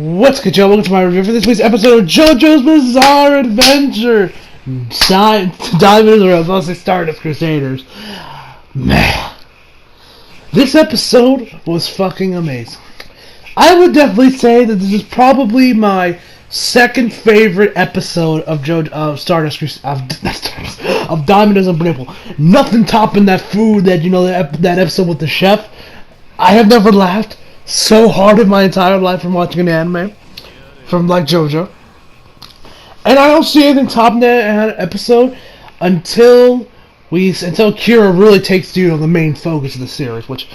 What's good, y'all? Welcome to my review for this week's episode of JoJo's Bizarre Adventure. Diamonds, or I'll say Stardust Crusaders. Man, this episode was fucking amazing. I would definitely say that this is probably my second favorite episode of Stardust of Diamonds and Brimble. Nothing topping that food that that episode with the chef. I have never laughed so hard in my entire life from watching an anime from like JoJo, and I don't see anything topping that episode until Kira really takes the main focus of the series, which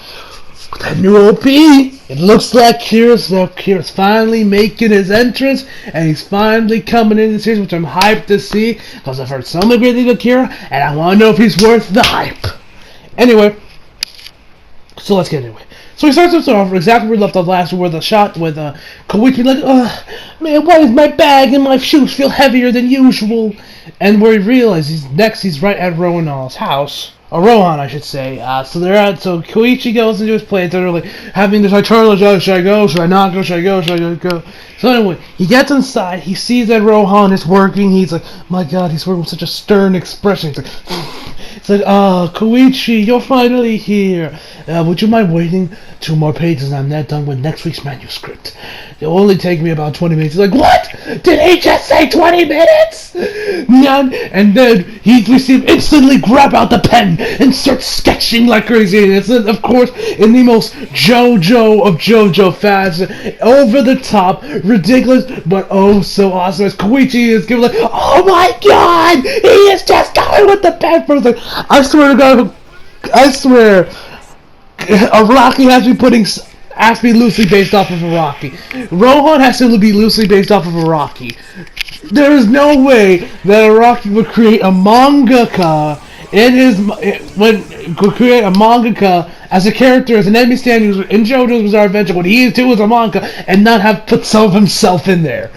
that new OP. It looks like Kira's finally making his entrance, and he's finally coming into the series, which I'm hyped to see because I've heard so many great things of Kira, and I want to know if he's worth the hype. Anyway, so let's get into it. So he starts us off exactly where we left off last week with a shot with Koichi like, man, why does my bag and my shoes feel heavier than usual? And where he realizes he's right at Rohan's house. Or Rohan, I should say. So Koichi goes into his place, and they're like having this eternal, should I go, should I not go, should I go, should I go? So anyway, he gets inside, he sees that Rohan is working, he's like, my god, he's working with such a stern expression. He's like, Koichi, you're finally here. Would you mind waiting 2 more pages and I'm not done with next week's manuscript? It'll only take me about 20 minutes. He's like, what? Did he just say 20 minutes? And then we see him instantly grab out the pen and start sketching like crazy. And it's, of course, in the most JoJo of JoJo fashion. Over the top, ridiculous, but oh so awesome. As Koichi is giving like, oh my god! He is just going with the pen for the... I swear to god, Araki has to be loosely based off of Araki. Rohan has to be loosely based off of Araki. There is no way that Araki would create a mangaka as a character, as an enemy standing in JoJo's Bizarre Adventure, when he too is a manga, and not have put some of himself in there.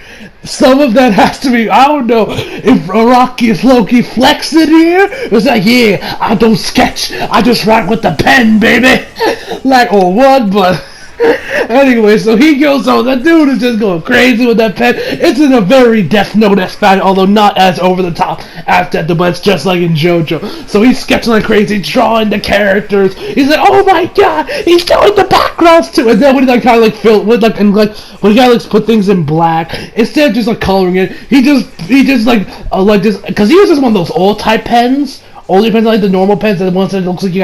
Some of that has to be, I don't know if Araki is low-key flexing here. It's like, yeah, I don't sketch, I just write with the pen, baby. Like, or what, but... Anyway, so he goes on. That dude is just going crazy with that pen. It's in a very Death Note-esque fashion, although not as over the top as Death Note, but it's just like in JoJo. So he's sketching like crazy, drawing the characters. He's like, oh my god, he's doing the backgrounds too. And then when he like kind of like fill with like and like when he kind of like put things in black instead of just like coloring it, he just because he uses one of those old type pens, only pens like the normal pens, that ones that looks like you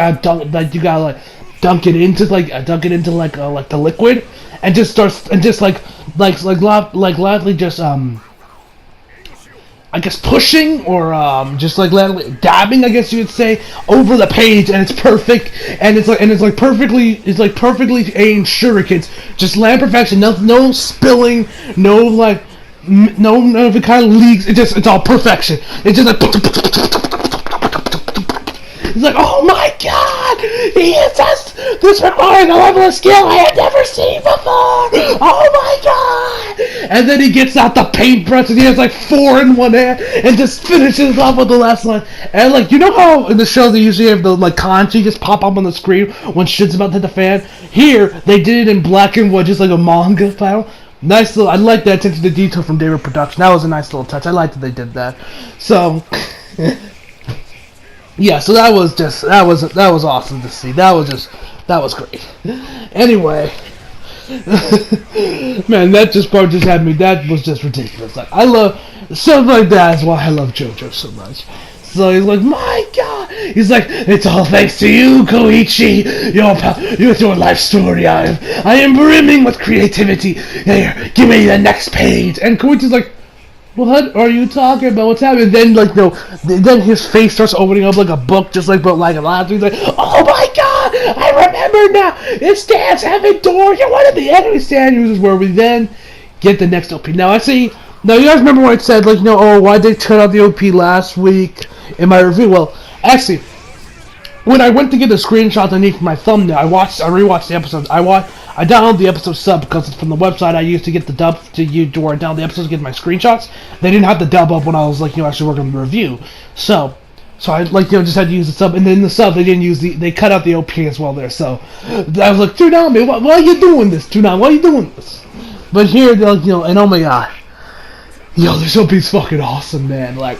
gotta dunk it into the liquid, and just starts and just lightly just I guess pushing or just like dabbing, I guess you would say, over the page, and it's perfect, and it's perfectly aimed shurikens, just land perfection, no spilling, no if it kind of leaks, it's all perfection. It's just like it's like, oh my god, this requires a level of skill I have never seen before. Oh my god! And then he gets out the paintbrush and he has like 4 in one hand and just finishes off with the last line. And like, you know how in the show they usually have the like kanji just pop up on the screen when shit's about to hit the fan? Here, they did it in black and white, just like a manga style. Nice little, I like that attention to detail from David Production. That was a nice little touch. I liked that they did that. So... yeah, so that was awesome to see. That was great. Anyway, man, that was just ridiculous. Like, I love stuff like that. Is why I love JoJo so much. So he's like, my god! He's like, it's all thanks to you, Koichi. Your life story. I am brimming with creativity. Here, give me the next page. And Koichi's like, what are you talking about? What's happening? Then then his face starts opening up like a book, just like but like a lot of things. Like, oh my god, I remember now. It's Dance Heaven Door. You're one of the enemy stand users. Where we then get the next OP. Now I see. Now you guys remember when I said like, why did they turn out the OP last week in my review? Well, actually, when I went to get the screenshots I need for my thumbnail, I rewatched the episodes. I downloaded the episode sub because it's from the website I used to get the dub to where I download the episodes to get my screenshots. They didn't have the dub up when I was actually working on the review. So I just had to use the sub, and then the sub they cut out the OP as well there. So I was like, Toonami, why are you doing this? Toonami, why are you doing this? But here, like, and oh my god. Yo, this OP's fucking awesome, man. Like,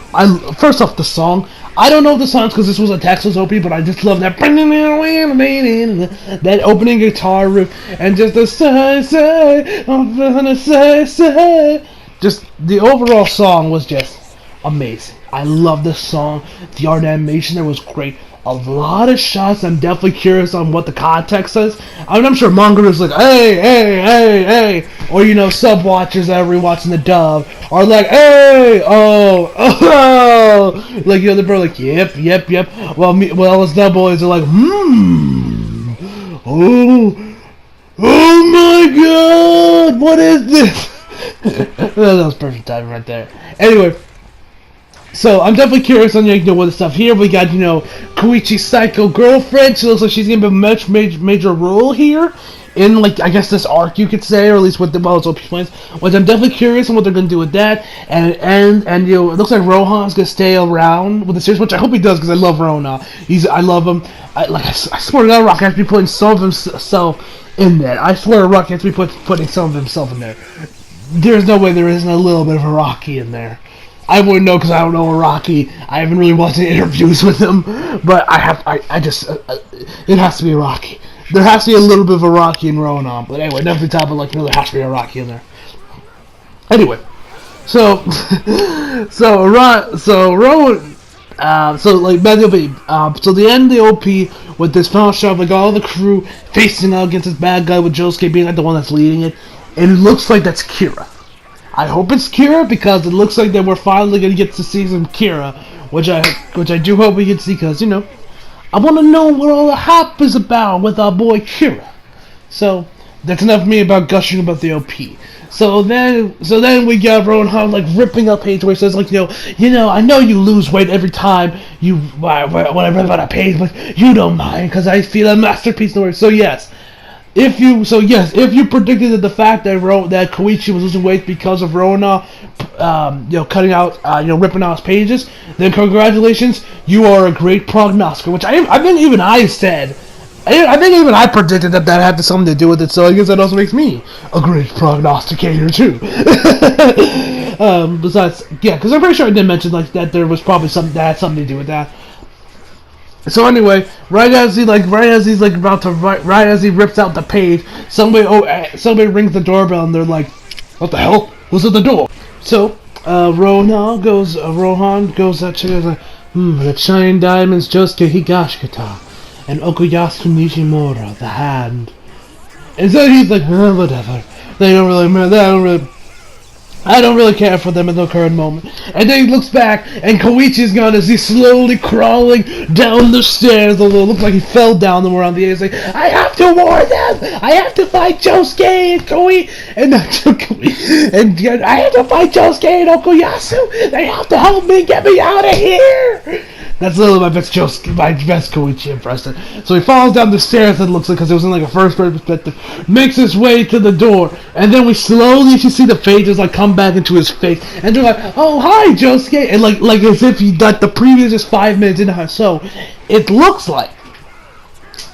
first off, the song. I don't know the songs because this was a Texas OP, but I just love that that opening guitar riff and just the say, I'm gonna say. Just the overall song was just amazing. I love this song. The art animation there was great. A lot of shots. I'm definitely curious on what the context is. I'm sure manga is like, hey, or sub watchers that are rewatching the dub are like, hey, oh, like they're like, yep. Well, us dub boys are like, oh my god, what is this? That was perfect timing right there. Anyway. So I'm definitely curious on what the stuff here. We got Koichi's psycho girlfriend. She looks like she's gonna be a much major role here in I guess this arc you could say, or at least with the it's OP plans. Which I'm definitely curious on what they're gonna do with that. And it looks like Rohan's gonna stay around with the series, which I hope he does because I love Rohan. I love him. I swear to God, Rock has to be putting some of himself in there. I swear Rock has to be putting some of himself in there. There's no way there isn't a little bit of a Rocky in there. I wouldn't know because I don't know Rocky. I haven't really watched any interviews with him, but it has to be a Rocky. There has to be a little bit of a Rocky in Rohan. But anyway, definitely top of there has to be a Rocky in there. Anyway, so Rohan, so the end of the OP with this final shot of all the crew facing out against this bad guy with Josuke being the one that's leading it, and it looks like that's Kira. I hope it's Kira because it looks like that we're finally gonna get to see some Kira, which I do hope we can see because I want to know what all the hype is about with our boy Kira. So that's enough of me about gushing about the OP. So then we got Rohan ripping up page where he says I know you lose weight every time you when I rip about a page, but you don't mind because I feel a masterpiece in the work. So yes. If you predicted that the fact that Koichi was losing weight because of Rohan, cutting out, ripping out his pages, then congratulations, you are a great prognosticator. Which I think even I said, I think even I predicted that had something to do with it. So I guess that also makes me a great prognosticator too. Besides, because I'm pretty sure I did mention that there was probably something that had something to do with that. So anyway, right as he rips out the page, somebody rings the doorbell and they're like, "What the hell? Who's at the door?" So Rohan goes up to the shining diamonds, Josuke Higashikata, and Okuyasu Nishimura, the hand. And so he's like, whatever. They don't really matter. I don't really care for them in the current moment. And then he looks back, and Koichi's gone as he's slowly crawling down the stairs, although it looks like he fell down them around the air. He's like, I have to warn them! I have to fight Josuke and Koichi! And I have to fight Josuke and Okuyasu! They have to help me get me out of here! That's literally my best Koichi impression. So he falls down the stairs, it looks like, because it was in a first-person perspective, makes his way to the door, and then we slowly see the pages come back into his face, and they're like, oh, hi, Josuke, and like as if he the previous just 5 minutes into her. So it looks like.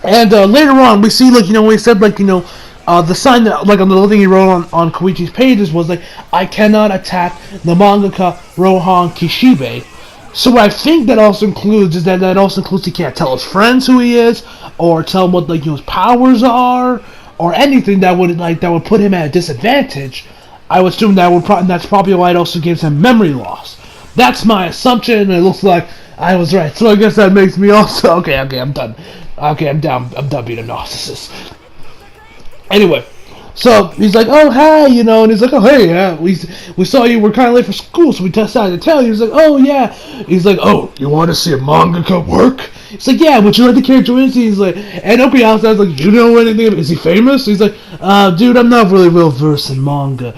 And later on, we see, when he said, the sign that, on the little thing he wrote on Koichi's pages was, I cannot attack the mangaka Rohan Kishibe. So what I think that also includes is that he can't tell his friends who he is, or tell him what his powers are, or anything that would put him at a disadvantage. I would assume that's probably why it also gives him memory loss. That's my assumption, and it looks like I was right. So I guess that makes me also okay. I'm done. Okay, I'm done being a narcissist. Anyway. So he's like, oh, hi, and he's like, oh, hey, yeah, we saw you were kind of late for school, so we decided to tell you. He's like, oh, yeah. He's like, oh, you want to see a mangaka work? He's like, yeah, would you like the character in? He's like, and Okuyasu like, you know anything about, is he famous? He's like, dude, I'm not really well versed in manga.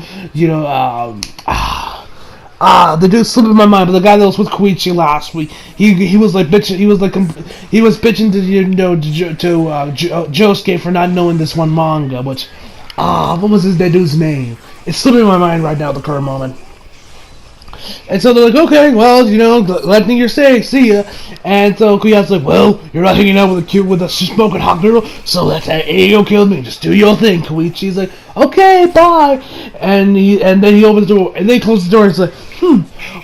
The dude's slipping my mind, but the guy that was with Koichi last week, he was bitching to Josuke for not knowing this one manga, which. What was that dude's name? It's slipping my mind right now at the current moment. And so they're like, okay, well, let me say, see ya. And so Okuyasu's like, well, you're not hanging out with a smoking hot girl, so that's how ego killed me. Just do your thing, Koichi's like, okay, bye. And then he opens the door, and then he closes the door, and he's like,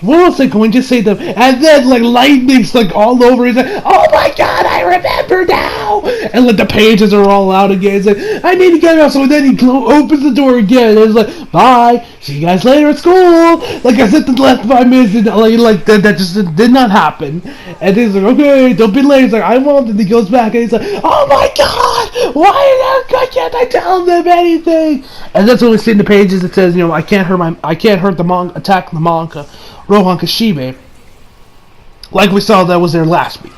what was I going to say to them? And then, like, lightning's, like, all over. He's like, oh my god, I remember now! And, like, the pages are all out again. He's like, I need to get out. So then he opens the door again, and he's like, bye, see you guys later at school. Like, I said the last 5 minutes, and, like that just did not happen. And he's like, okay, don't be late. He's like, I won't. And he goes back, and he's like, oh my god, why can't I tell them anything? And that's when we see in the pages. It says, I can't hurt the manga, attack the manga, Rohan Kashibe. Like we saw that was there last week.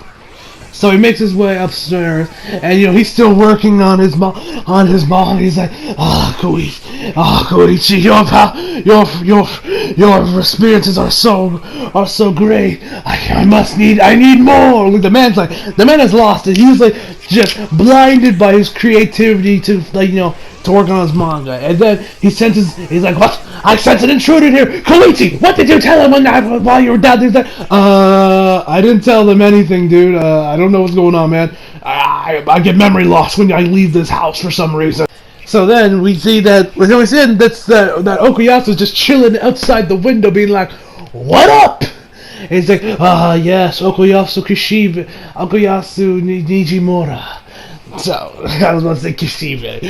So he makes his way upstairs, and he's still working on his mom. He's like, Koichi, your experiences are so great. I need more. Like, the man has lost it. He's like just blinded by his creativity to to work on his manga. And then he's like, what? I sense an intruder here. Koichi, what did you tell him while you were down there? He's like, I didn't tell them anything, dude. I don't know what's going on, man. I get memory loss when I leave this house for some reason. So then we see that that Okuyasu just chilling outside the window, being like, what up? And he's like, yes, Okuyasu Kishibe, Okuyasu Nijimura. So, I was about to say Kishibe.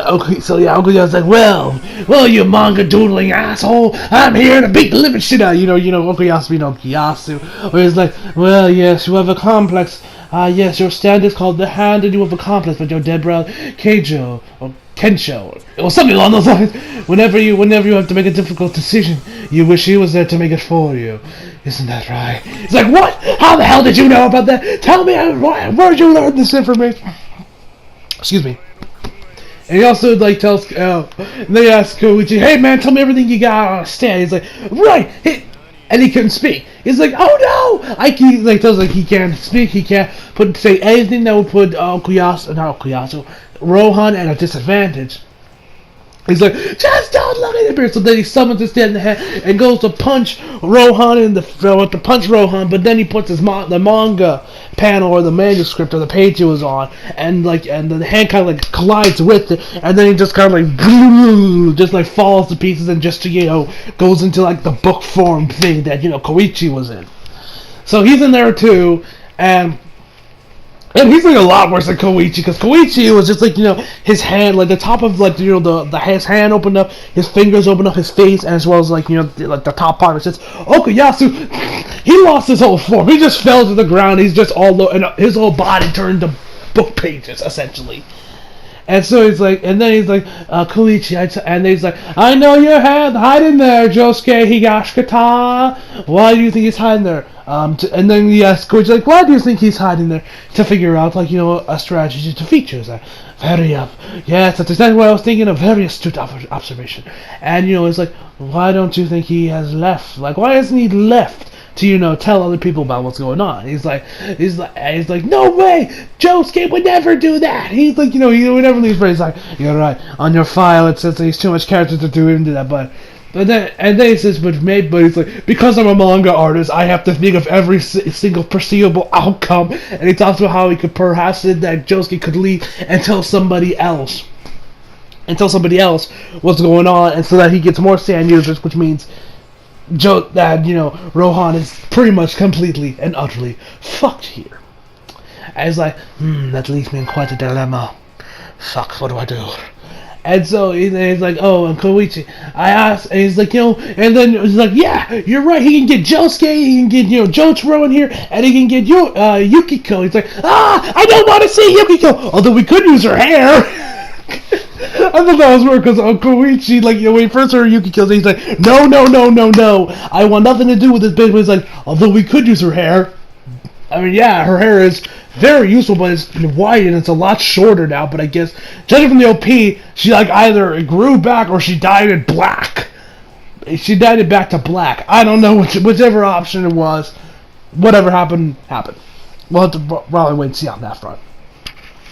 Okay, so yeah, Uncle Yasu's like, well, you manga doodling asshole, I'm here to beat the living shit out of you. Uncle Yasu, where he's like, well, yes, you have a complex. Yes, your stand is called the Hand, and you have a complex with your dead brother, Keijo, or Kensho, or something along those lines. Whenever you have to make a difficult decision, you wish he was there to make it for you. Isn't that right? He's like, what? How the hell did you know about that? Tell me, where'd you learn this information? Excuse me. And he also tells, they ask Koichi, hey man, tell me everything you got on a stand. He's like, right, and he couldn't speak. He's like, oh no! He can't speak. He can't say anything that would put Rohan at a disadvantage. He's like, just don't look at him. So then he summons his dead in the head and goes to punch Rohan but then he puts the manga panel or the manuscript or the page he was on, and the hand kind of collides with it, and then he just kind of just falls to pieces and just goes into the book form thing that Koichi was in. So he's in there too, and he's a lot worse than Koichi, because Koichi was just his hand, the top of his hand opened up, his fingers opened up, his face, as well as the top part. It's just Okuyasu. He lost his whole form. He just fell to the ground. He's just all low, and his whole body turned to book pages essentially. And so he's like, Koichi, and he's like, I know you're hiding there, Josuke Higashikata. Why do you think he's hiding there? And then he asks Koichi, why do you think he's hiding there? To figure out, a strategy to defeat you. Yes, that's exactly what I was thinking, a very astute observation. And, it's like, why don't you think he has left? Why hasn't he left to, tell other people about what's going on? He's like, no way! Josuke would never do that! He's like, he would never leave, but he's like, you're right, on your file it says there's too much character to do into that, but then he says, but he's like, because I'm a manga artist, I have to think of every single perceivable outcome, and he talks about how he could perhaps that Josuke could leave and tell somebody else what's going on, and so that he gets more sand users, which means Rohan is pretty much completely and utterly fucked here. And he's like, that leaves me in quite a dilemma. Fuck, what do I do? And so he's like, oh, and Koichi, I asked, and he's like, and then he's like, yeah, you're right, he can get Josuke, he can get, Jotaro in here, and he can get Yukiko. He's like, I don't want to see Yukiko, although we could use her hair. I thought that was weird, because Koichi, when he first heard Yukiko, he's like, no, I want nothing to do with this bitch. But he's like, although we could use her hair. I mean, yeah, her hair is very useful, but it's white and it's a lot shorter now. But I guess, judging from the OP, she either grew back or she dyed it black. She dyed it back to black. I don't know whichever option it was. Whatever happened. We'll have to probably wait and see on that front.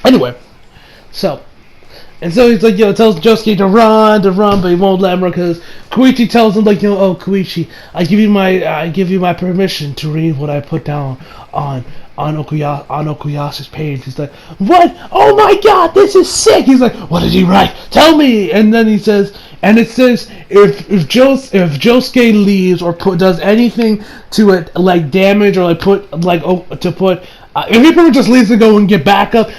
Anyway, so And so he's like, tells Josuke to run, but he won't let him run because Koichi tells him, like, oh, Koichi, I give you my permission to read what I put down on Okuyasu's page. He's like, what? Oh my God, this is sick. He's like, what did he write? Tell me. And then he says, and it says, if Josuke leaves or does anything to it, like damage or if he pretty much just leaves to go and get back up,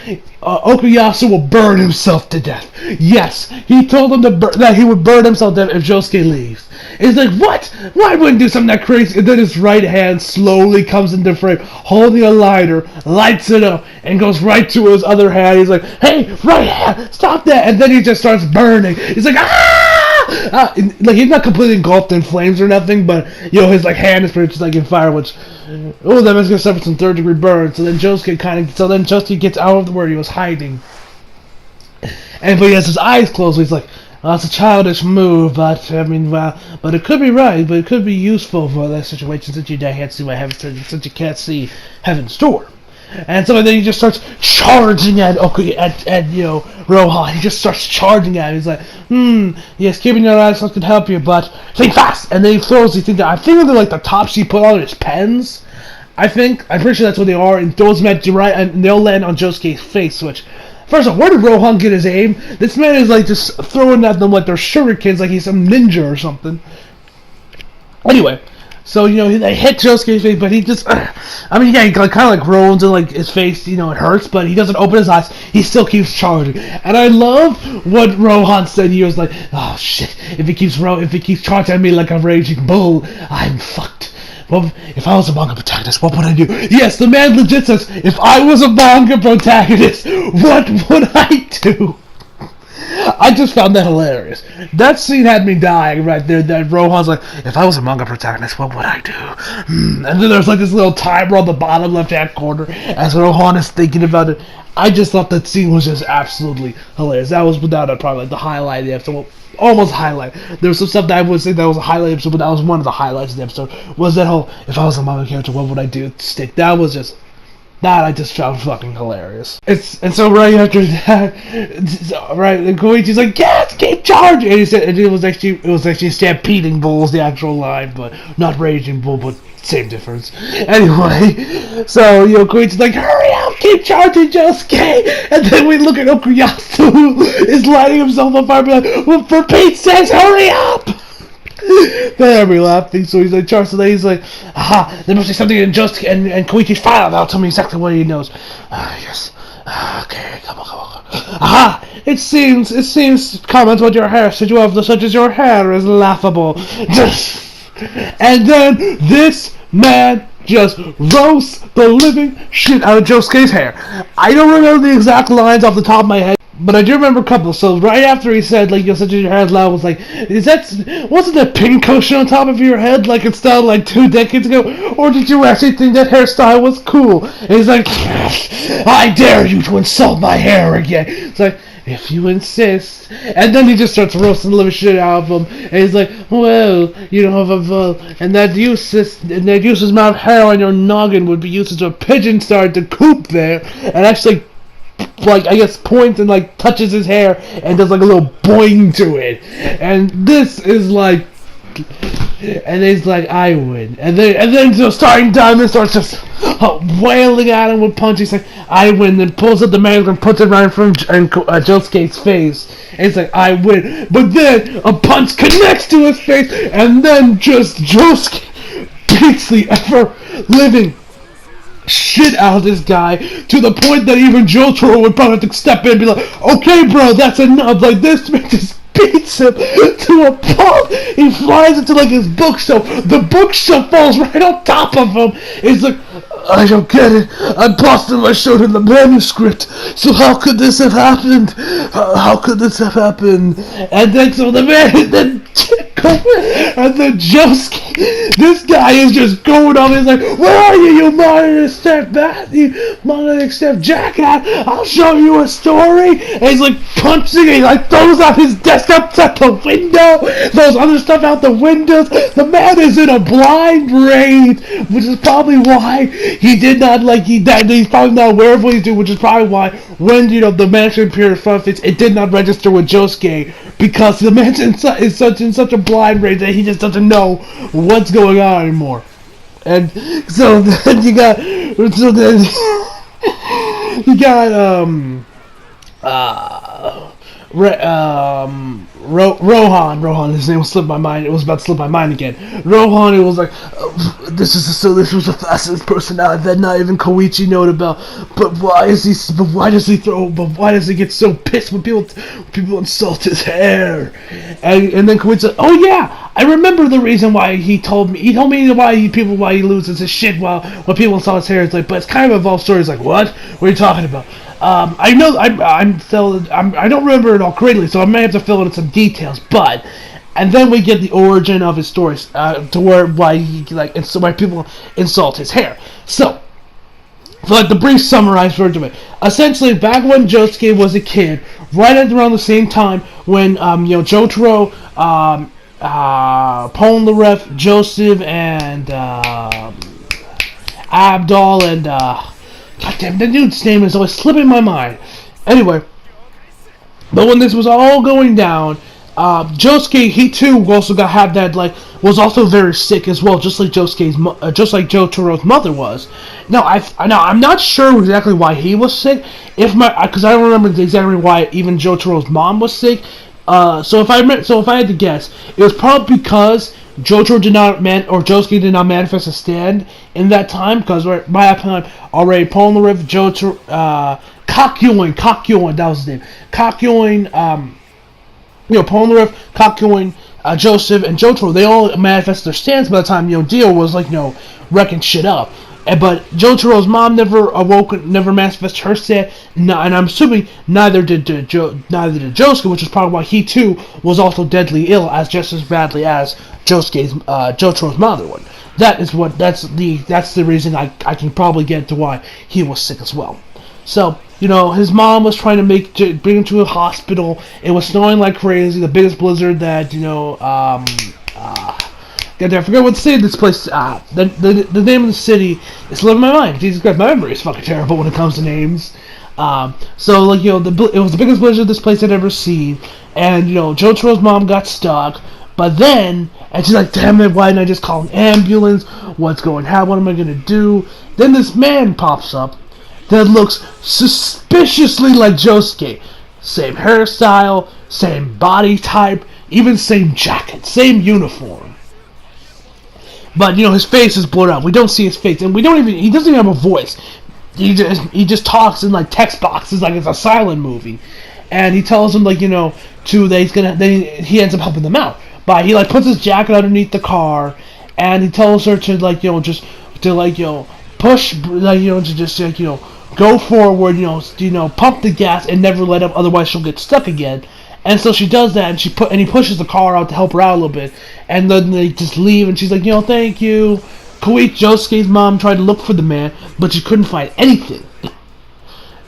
Okuyasu will burn himself to death. Yes, he told him that he would burn himself to death if Josuke leaves. It's like, what? Why wouldn't do something that crazy? And then his right hand slowly comes into frame, holding a lighter, lights it up, and goes right to his other hand. He's like, hey, right hand, stop that! And then he just starts burning. He's like, like he's not completely engulfed in flames or nothing, but his like hand is pretty much like in fire, which that man's gonna suffer some 3rd-degree burns. So then Josuke gets out of where he was hiding, but he has his eyes closed. So he's like, well, that's a childish move, but but it could be right, but it could be useful for that situation since you can't see since you can't see heaven's door. And so then he just starts charging at Rohan. He just starts charging at him. He's like, yes, keeping your eyes closed could help you, but think fast. And then he throws these things. I think they're like the tops he put on his pens. I'm pretty sure that's what they are. And throws them at right, and they'll land on Josuke's face. Which, first of all, where did Rohan get his aim? This man is like just throwing at them like they're shurikens, like he's some ninja or something. Anyway. So, they hit Josuke's face, but he just, he kind of like groans and like his face, it hurts, but he doesn't open his eyes. He still keeps charging. And I love what Rohan said. He was like, oh shit, if he keeps charging at me like a raging bull, I'm fucked. Well, if I was a manga protagonist, what would I do? Yes, the man legit says, if I was a manga protagonist, what would I do? I just found that hilarious. That scene had me dying right there. That Rohan's like, if I was a manga protagonist, what would I do? And then there's like this little timer on the bottom left-hand corner as Rohan is thinking about it. I just thought that scene was just absolutely hilarious. That was without a probably like the highlight of the episode. Well, almost highlight. There was some stuff that I would say that was a highlight episode, but that was one of the highlights of the episode. Was that whole, if I was a manga character, what would I do? Stick. That I just found fucking hilarious. And so right after that, and Koichi's like, yes, keep charging! And he said it was actually stampeding bull is the actual line, but not raging bull, but same difference. Anyway, so Koichi's like, hurry up, keep charging, Josuke! And then we look at Okuyasu, who is lighting himself on fire, like, well, for Pete's sake, hurry up! Then we're laughing, so he's like, Charles, and then he's like, aha, there must be something in Josuke and Koichi's file. That'll tell me exactly what he knows. Yes. Okay, come on. Aha! It seems comments about your hair, such as your hair is laughable. And then this man just roasts the living shit out of Josuke's hair. I don't remember the exact lines off the top of my head, but I do remember a couple. So right after he said, like, such as your hair is loud, was like, wasn't that pink cushion on top of your head like it started like 2 decades ago? Or did you actually think that hairstyle was cool? And he's like, I dare you to insult my hair again. It's like, if you insist. And then he just starts roasting the living shit out of him. And he's like, well, and that useless amount of hair on your noggin would be used as a pigeon started to coop there. And actually, like, I guess points and like touches his hair and does like a little boing to it. And this is like, and he's like, I win. And then so starting Diamond starts just wailing at him with punches. He's like, I win. Then pulls up the mask and puts it right in front of Josuke's face. And he's like, I win. But then a punch connects to his face, and then just Josuke beats the ever living shit out of this guy to the point that even Jotaro would probably have to step in and be like, okay, bro, that's enough. Like, this man just beats him to a pulp. He flies into like his bookshelf. The bookshelf falls right on top of him. He's like, I don't get it. I busted my showed him the manuscript. So how could this have happened? How could this have happened? And then so the man then And then Josuke, this guy is just going on. He's like, "Where are you, you monitoring staff, Matthew? Monitoring staff jackass! I'll show you a story." And he's like punching. And he like throws out his desktop out the window. Throws other stuff out the windows. The man is in a blind rage, which is probably why he did not like he's probably not aware of what he's doing, which is probably why when the mansion appeared in front of it, it did not register with Josuke, because the man's in such a blind rage that he just doesn't know what's going on anymore. And so then you got Rohan, his name slipped my mind. It was about to slip my mind again. Rohan, it was like, this was the fastest person that not even Koichi knew about. But why does he get so pissed when people insult his hair? And then Koichi said, "Oh yeah, I remember the reason why he told me why he loses his shit when people insult his hair." It's like, but it's kind of evolved story. It's like, what are you talking about? I know I don't remember it all correctly, so I may have to fill in some details. But and then we get the origin of his stories to why people insult his hair. So, for like the brief summarized version of it, essentially back when Josuke was a kid, right at around the same time when Jotaro, Polnareff, Joseph, and Abdul and God damn, the dude's name is always slipping my mind. Anyway, but when this was all going down, Josuke, he too also was also very sick as well, just like Jotaro's mother was. Now I'm not sure exactly why he was sick, because I don't remember exactly why even Jotaro's mom was sick. So if I had to guess, it was probably because Josuke did not manifest a stand in that time, because by that time already Polnareff, Kakyoin, that was his name. Kakyoin, Polnareff, Kakyoin, Joseph, and Jotaro, they all manifested their stands by the time Dio was wrecking shit up. But Jotaro's mom never manifested her stand, and I'm assuming neither did Josuke, which is probably why he too was also deadly ill, just as badly as Jotaro's mother would. That's the reason I can probably get to why he was sick as well. So his mom was trying to bring him to a hospital. It was snowing like crazy, the biggest blizzard that I forget what city this place. The name of the city is slipping my mind. Jesus Christ, my memory is fucking terrible when it comes to names. It was the biggest blizzard this place had ever seen, and Jotaro's mom got stuck. But then, and she's like, "Damn it, why didn't I just call an ambulance? What's going on? What am I gonna do?" Then this man pops up that looks suspiciously like Josuke. Same hairstyle, same body type, even same jacket, same uniform. But his face is blurred out. We don't see his face, and he doesn't even have a voice. He just talks in like text boxes like it's a silent movie. And he tells him he ends up helping them out. But he puts his jacket underneath the car, and he tells her to push, go forward, pump the gas and never let up, otherwise she'll get stuck again. And so she does that, and he pushes the car out to help her out a little bit, and then they just leave, and she's like, "Thank you." Koichi, Josuke's mom, tried to look for the man, but she couldn't find anything.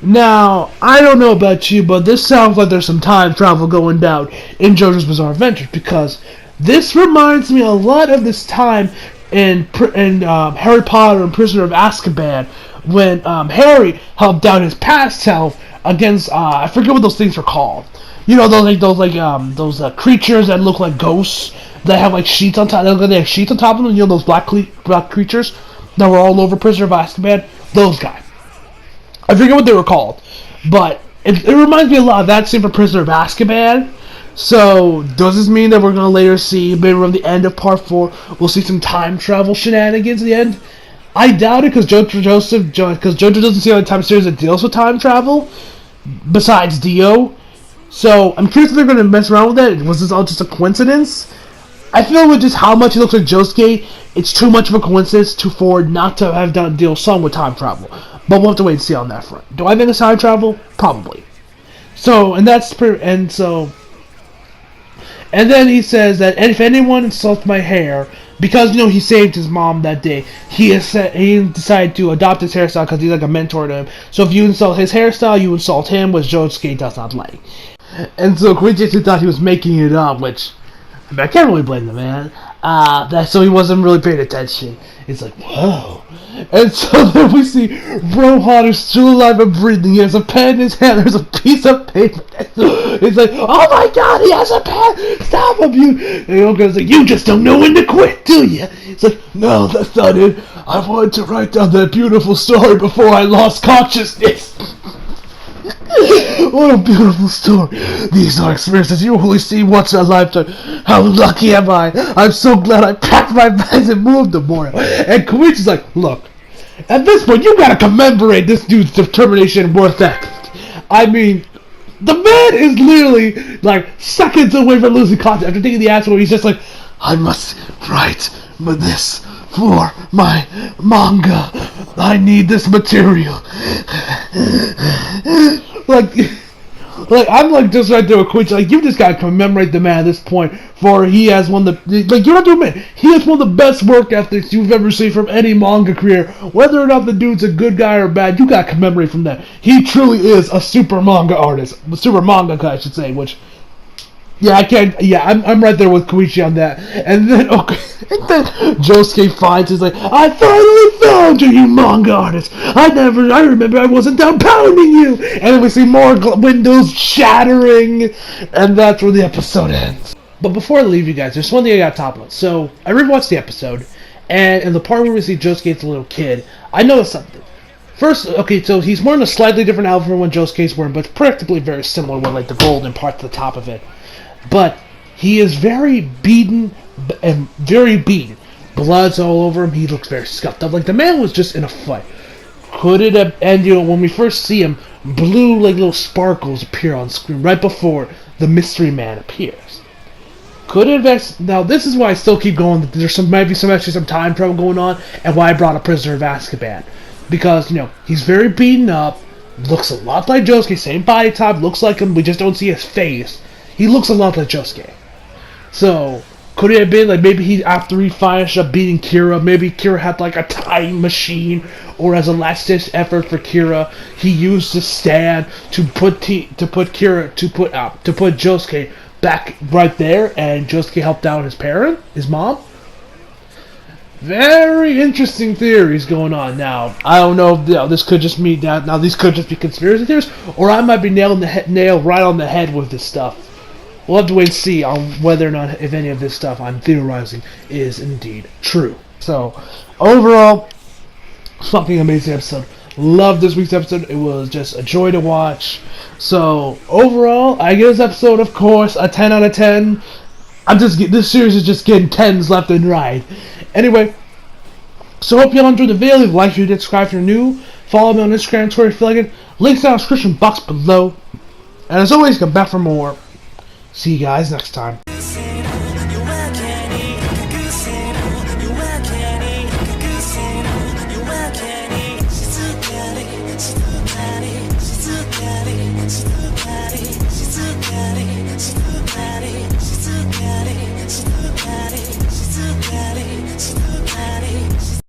Now, I don't know about you, but this sounds like there's some time travel going down in JoJo's Bizarre Adventures, because this reminds me a lot of this time in Harry Potter and Prisoner of Azkaban, when Harry helped out his past self against I forget what those things are called. Those creatures that look like ghosts that have sheets on top. They have sheets on top of them. Those black creatures that were all over Prisoner of Azkaban. Those guys. I forget what they were called, but it reminds me a lot of that scene from Prisoner of Azkaban. So, does this mean that we're going to later see, maybe around the end of part 4, we'll see some time travel shenanigans at the end? I doubt it, because JoJo doesn't see any time series that deals with time travel, besides Dio. So, I'm curious if they're going to mess around with that. Was this all just a coincidence? I feel with just how much he looks like Josuke, it's too much of a coincidence for not to have done Dio's song with time travel. But we'll have to wait and see on that front. Do I think it's time travel? Probably. So, and And then he says that if anyone insults my hair, because he saved his mom that day, he decided to adopt his hairstyle because he's like a mentor to him. So if you insult his hairstyle, you insult him, which Josuke does not like. And so Koichi thought he was making it up, which I can't really blame the man. So he wasn't really paying attention. It's like, whoa. And so then we see Rohan is still alive and breathing. He has a pen in his hand. There's a piece of paper. It's like, oh my god, he has a pen. Stop him, you. And Yoko's like, you just don't know when to quit, do you? It's like, no, that's not it. I wanted to write down that beautiful story before I lost consciousness. What a beautiful story. These are experiences you only see once in a lifetime. How lucky am I? I'm so glad I packed my bags and moved tomorrow. And Koichi's like, look, at this point you gotta commemorate this dude's determination and worth ethic. I mean, the man is literally like seconds away from losing consciousness after taking the acid where he's just like, I must write this for my manga. I need this material. Like I'm like just right there with Koichi. Like you just gotta commemorate the man at this point, for he has one of the you have to admit he has one of the best work ethics you've ever seen from any manga career. Whether or not the dude's a good guy or bad, you gotta commemorate from that. He truly is a super manga artist, super mangaka I should say. Which I'm right there with Koichi on that. And then Josuke finds is like, I finally found you manga artist. I remember I wasn't down pounding you. And then we see more windows shattering, and that's where the episode ends. But before I leave you guys, there's one thing I gotta talk about. So I rewatched the episode, and in the part where we see Josuke as a little kid, I noticed something. First, so he's wearing a slightly different outfit from what Josuke's wearing, but it's practically very similar with like the golden part to the top of it. But he is very beaten and very beaten. Blood's all over him. He looks very scuffed up. Like the man was just in a fight. Could it have ended when we first see him, blue like little sparkles appear on screen right before the mystery man appears? Could it have? Now this is why I still keep going. There's might be some time travel going on, and why I brought a Prisoner of Azkaban, because he's very beaten up. Looks a lot like Josuke. Same body type. Looks like him. We just don't see his face. He looks a lot like Josuke. So, could it have been like maybe after he finished up beating Kira, maybe Kira had like a time machine, or as a last ditch effort for Kira, he used the stand to put Josuke back right there, and Josuke helped out his mom. Very interesting theories going on now. I don't know if this could just be now these could just be conspiracy theories, or I might be nail right on the head with this stuff. We'll have to wait and see on whether or not if any of this stuff I'm theorizing is indeed true. So, overall, fucking amazing episode. Loved this week's episode. It was just a joy to watch. Overall, I give this episode, of course, a 10 out of 10. This series is just getting 10s left and right. Anyway, so hope y'all enjoyed the video. Leave a like if you did, subscribe if you're new. Follow me on Instagram, Twitter, if you feel like it. Links in the description box below. And as always, come back for more. See you guys next time.